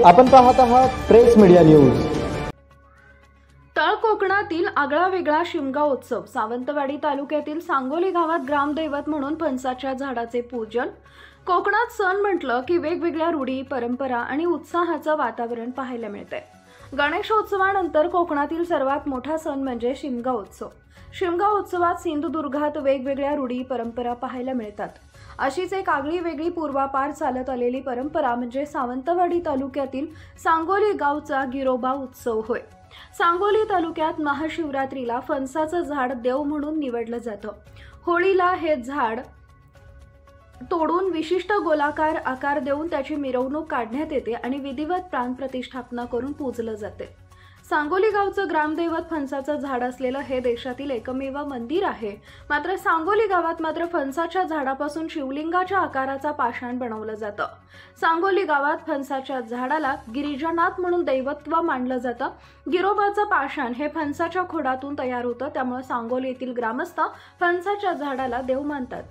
आपण पाहत आहात प्रेस मीडिया न्यूज। तळ कोकणातील आगळा वेगळा शिमगा उत्सव। सावंतवाडी तालुक्यातील सांगोली गावात ग्रामदैवत म्हणून फणसाच्या झाडाचे पूजन। कोकणात सण म्हटलं की वेगवेगळ्या रूढी, परंपरा आणि उत्साहाचं वातावरण पाहायला मिळते। गणेशोत्सवानंतर कोकणातील सर्वात मोठा सण म्हणजे शिमगा उत्सव। शिमगा उत्सवात सिंधुदुर्गात वेगवेगळ्या रूढी, परंपरा पाहायला मिळतात। अशीच एक आगळी वेगळी पूर्वापार चालत आलेली परंपरा म्हणजे सावंतवाडी तालुक्यातील सांगोली गावचा गिरोबा उत्सव होय। सांगोली तालुक्यात महाशिवरात्रीला फणसाचं झाड देव म्हणून निवडलं जातं। होळीला हे झाड तोडून विशिष्ट गोलाकार आकार देऊन त्याची मिरवणूक काढण्यात येते आणि विधिवत प्राणप्रतिष्ठापना करून पूजलं जाते। सांगोली गावचं ग्रामदैवत फणसाचं झाड असलेलं हे देशातील एकमेव मंदिर आहे। मात्र सांगोली गावात मात्र फणसाच्या झाडापासून शिवलिंगाच्या आकाराचा पाषाण बनवलं जातं। सांगोली गावात फणसाच्या झाडाला गिरिजानाथ म्हणून दैवत्व मानलं जातं। गिरोबाचं पाषाण हे फणसाच्या खोडातून तयार होतं, त्यामुळे सांगोली येथील ग्रामस्थ फणसाच्या झाडाला देव मानतात।